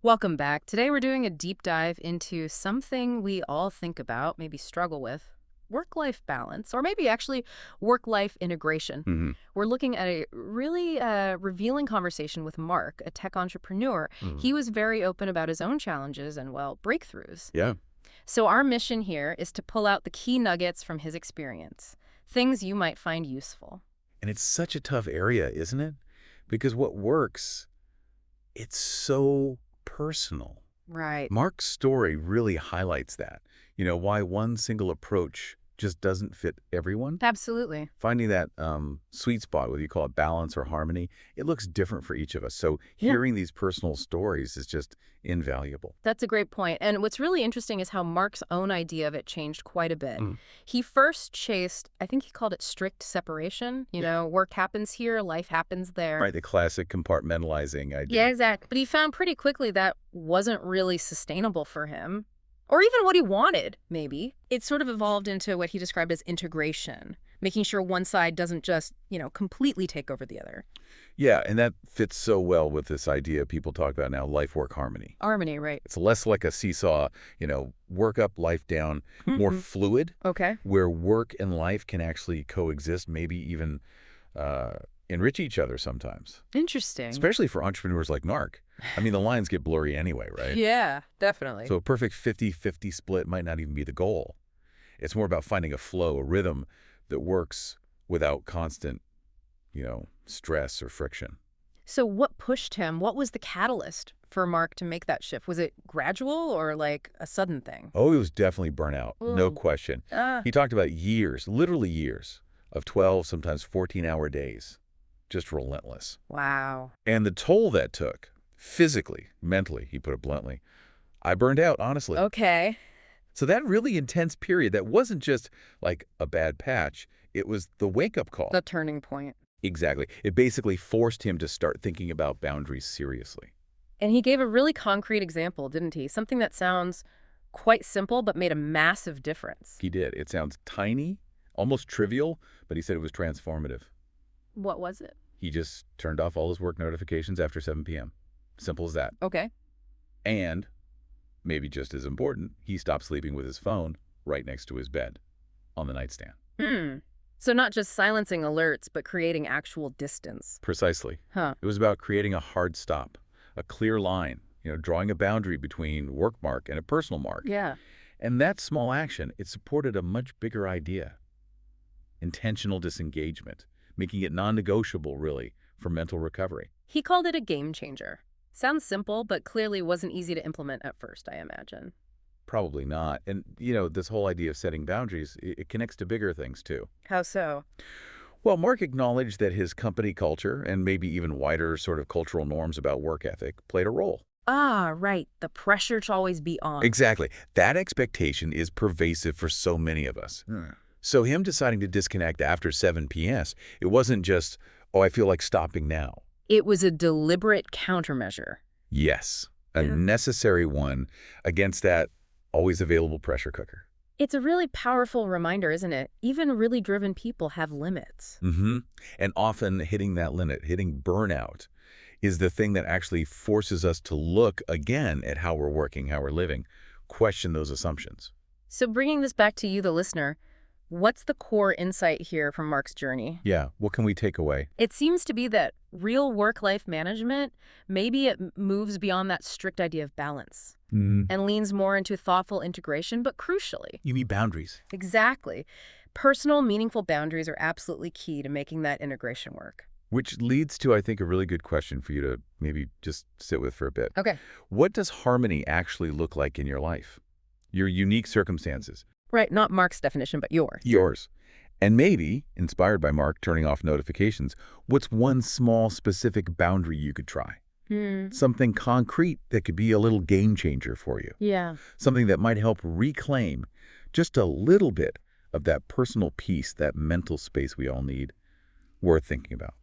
Welcome back. Today we're doing a deep dive into something we all think about, maybe struggle with, work-life balance, or maybe actually work-life integration. Hmm. We're looking at a really revealing conversation with Mark, a tech entrepreneur. Mm. He was very open about his own challenges and, well, breakthroughs. Yeah. So our mission here is to pull out the key nuggets from his experience, things you might find useful. And it's such a tough area, isn't it? Because what works, it's so personal. Right. Mark's story really highlights that. Why one single approach just doesn't fit everyone. Absolutely. Finding that sweet spot, whether you call it balance or harmony, it looks different for each of us. So Yeah. hearing these personal stories is just invaluable. That's a great point. And what's really interesting is how Mark's own idea of it changed quite a bit. Mm. He first chased, I think he called it strict separation. Work happens here, life happens there. Right, the classic compartmentalizing idea. Yeah, exactly. But he found pretty quickly that wasn't really sustainable for him, or even what he wanted, maybe. It sort of evolved into what he described as integration, making sure one side doesn't just, completely take over the other. Yeah, and that fits so well with this idea people talk about now, life-work harmony. Harmony, right? It's less like a seesaw, work up, life down, more fluid, Okay. where work and life can actually coexist, maybe even enrich each other sometimes, Interesting. especially for entrepreneurs like Mark. I mean, the lines get blurry anyway, right? Yeah, definitely. So a perfect 50-50 split might not even be the goal. It's more about finding a flow, a rhythm that works without constant, stress or friction. So what pushed him? What was the catalyst for Mark to make that shift? Was it gradual or like a sudden thing? Oh, it was definitely burnout, no Mm. question. Ah, He talked about years, literally years, of 12, sometimes 14-hour days, just relentless. wow. And the toll that took, physically, mentally, he put it bluntly, I burned out, honestly. Okay. So that really intense period, that wasn't just like a bad patch, it was the wake-up call. The turning point. Exactly. It basically forced him to start thinking about boundaries seriously. And he gave a really concrete example, didn't he? Something that sounds quite simple but made a massive difference. He did. It sounds tiny, almost trivial, but he said it was transformative. What was it? He just turned off all his work notifications after 7 p.m. Simple as that. Okay. And, maybe just as important, he stopped sleeping with his phone right next to his bed on the nightstand. So not just silencing alerts, but creating actual distance. Precisely. Huh. It was about creating a hard stop, a clear line, drawing a boundary between work mark and a personal mark. Yeah. And that small action, it supported a much bigger idea. Intentional disengagement, making it non-negotiable, really, for mental recovery. He called it a game changer. Sounds simple, but clearly wasn't easy to implement at first, I imagine. Probably not. And, this whole idea of setting boundaries, it connects to bigger things, too. How so? Well, Mark acknowledged that his company culture, and maybe even wider sort of cultural norms about work ethic, played a role. Ah, right. The pressure to always be on. Exactly. That expectation is pervasive for so many of us. So him deciding to disconnect after 7 p.m., it wasn't just, oh, I feel like stopping now. It was a deliberate countermeasure. Yes, a Yeah. necessary one against that always available pressure cooker. It's a really powerful reminder, isn't it? Even really driven people have limits. And often hitting that limit, hitting burnout, is the thing that actually forces us to look again at how we're working, how we're living, question those assumptions. So bringing this back to you, the listener, what's the core insight here from Mark's journey? Yeah, what can we take away? It seems to be that real work-life management, maybe it moves beyond that strict idea of balance and leans more into thoughtful integration, but crucially. You mean boundaries. Exactly. Personal, meaningful boundaries are absolutely key to making that integration work. Which leads to, I think, a really good question for you to maybe just sit with for a bit. Okay. What does harmony actually look like in your life? Your unique circumstances. Right, not Mark's definition, but yours. Yours. And maybe, inspired by Mark turning off notifications, what's one small specific boundary you could try? Something concrete that could be a little game changer for you. Yeah. Something that might help reclaim just a little bit of that personal peace, that mental space we all need. Worth thinking about.